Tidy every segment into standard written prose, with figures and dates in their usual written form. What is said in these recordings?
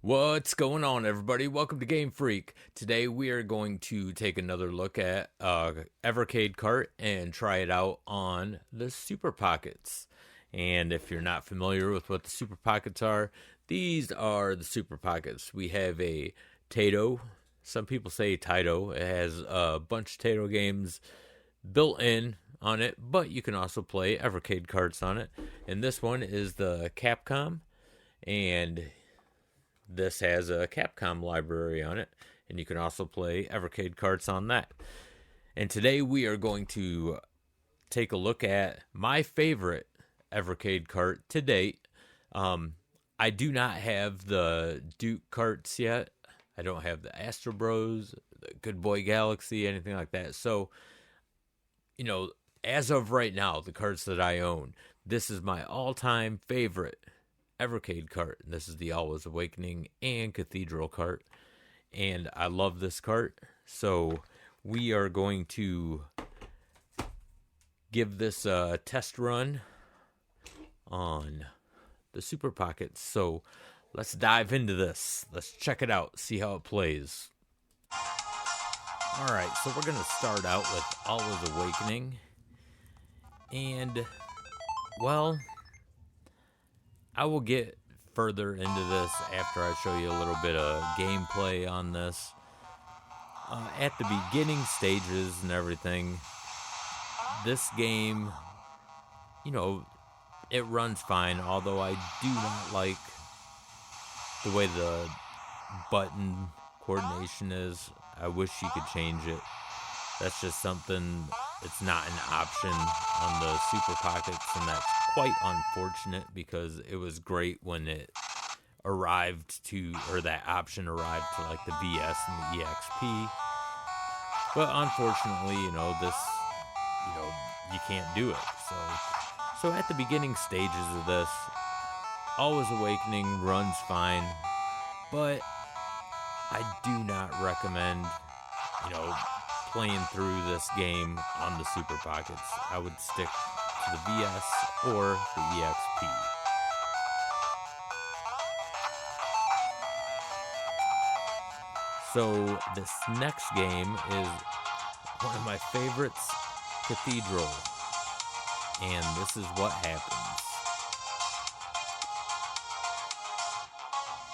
What's going on, everybody? Welcome to GameFreak. Today we are going to take another look at evercade cart and try it out on the Super Pockets. And if you're not familiar with what the Super Pockets are, these are the Super Pockets. We have a Tato. Some people say Taito. It has a bunch of Tato games built in on it, but you can also play evercade carts on it. And this one is the Capcom, and this has a Capcom library on it, and you can also play evercade carts on that. And today we are going to take a look at my favorite evercade cart to date. I do not have the Duke carts yet. I don't have the Astro Bros, the Good Boy Galaxy, anything like that. So, as of right now, the carts that I own, this is my all-time favorite evercade cart. This is the Alwa's Awakening and Cathedral cart, and I love this cart. So we are going to give this a test run on the Super Pockets. So let's dive into this. Let's check it out, see how it plays. Alright, so we're going to start out with Alwa's Awakening. And, well, I will get further into this after I show you a little bit of gameplay on this. At the beginning stages and everything, this game, it runs fine, although I do not like the way the button coordination is. I wish you could change it. That's just something, it's not an option on the Super Pockets, and that's quite unfortunate because it was great when it arrived to, or that option arrived to like the VS and the EXP. But unfortunately, this, you can't do it. So at the beginning stages of this, Always Awakening runs fine, but I do not recommend, playing through this game on the Super Pockets. I would stick to the VS or the EXP. So this next game is one of my favorites, Cathedral. And this is what happens.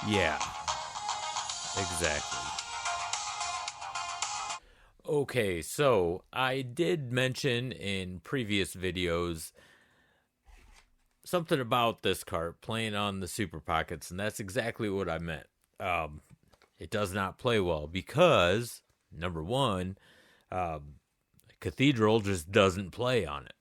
Yeah, exactly. Okay, so I did mention in previous videos something about this cart playing on the Super Pockets, and that's exactly what I meant. It does not play well because, number one, Cathedral just doesn't play on it.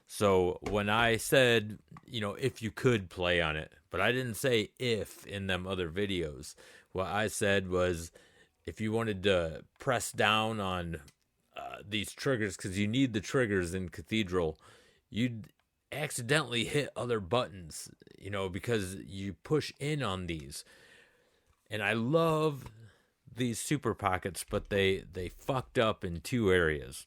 So when I said, if you could play on it, but I didn't say if in them other videos. What I said was, if you wanted to press down on these triggers, because you need the triggers in Cathedral, you'd accidentally hit other buttons, because you push in on these. And I love these Super Pockets, but they fucked up in two areas.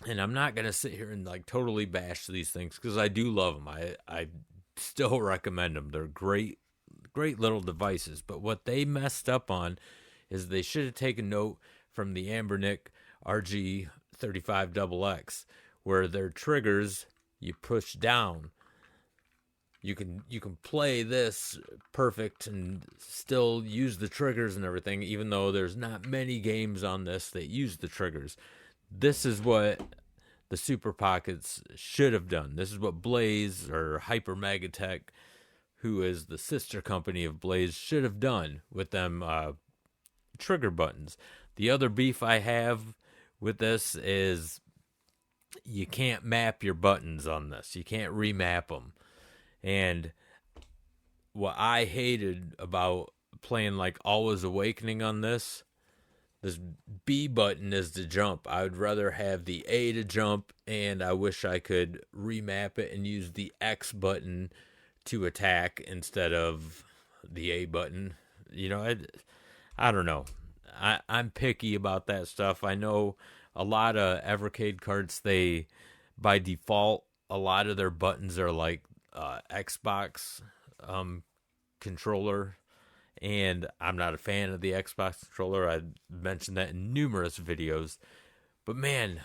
And I'm not going to sit here and totally bash these things, because I do love them. I still recommend them. They're great little devices. But what they messed up on is they should have taken note from the Ambernick RG35XX, where their triggers, you push down. You can play this perfect and still use the triggers and everything, even though there's not many games on this that use the triggers. This is what the Super Pockets should have done. This is what Blaze, or Hyper Megatech, who is the sister company of Blaze, should have done with them trigger buttons. The other beef I have with this is you can't map your buttons on this. You can't remap them. And what I hated about playing Always Awakening on this B button is to jump. I would rather have the A to jump, and I wish I could remap it and use the X button to attack instead of the A button. I don't know. I'm picky about that stuff. I know a lot of evercade carts, they, by default, a lot of their buttons are Xbox controller, and I'm not a fan of the Xbox controller. I mentioned that in numerous videos. But man,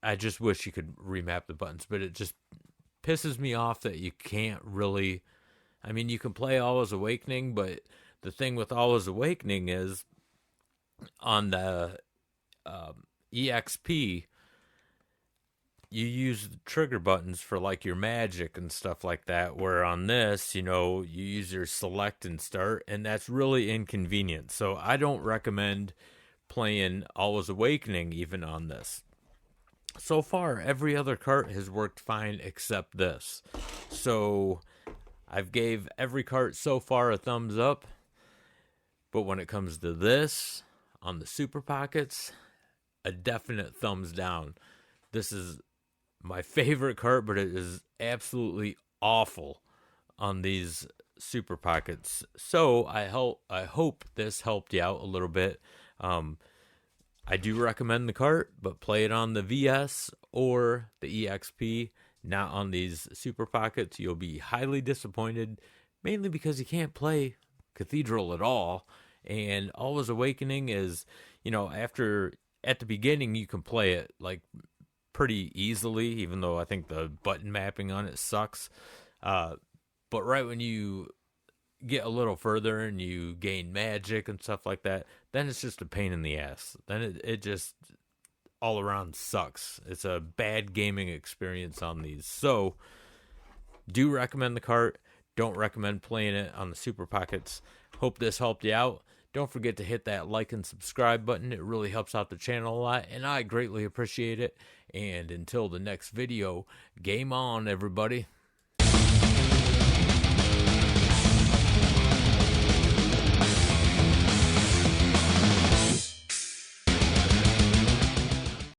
I just wish you could remap the buttons, but it just pisses me off that you can't really. I mean, you can play Alwa's Awakening, but the thing with Alwa's Awakening is on the EXP, you use the trigger buttons for like your magic and stuff like that, where on this, you use your select and start, and that's really inconvenient. So I don't recommend playing Alwa's Awakening even on this. So far, every other cart has worked fine except this. So I've gave every cart so far a thumbs up, but when it comes to this, on the Super Pockets, a definite thumbs down. This is my favorite cart, but it is absolutely awful on these Super Pockets. So I hope this helped you out a little bit. I do recommend the cart, but play it on the VS or the EXP, not on these Super Pockets. You'll be highly disappointed, mainly because you can't play Cathedral at all. And Alwa's Awakening is, after at the beginning you can play it like pretty easily, even though I think the button mapping on it sucks. But right when you get a little further and you gain magic and stuff like that, then it's just a pain in the ass. Then it just all around sucks. It's a bad gaming experience on these. So do recommend the cart. Don't recommend playing it on the Super Pockets. Hope this helped you out. Don't forget to hit that like and subscribe button. It really helps out the channel a lot, and I greatly appreciate it. And until the next video, game on, everybody.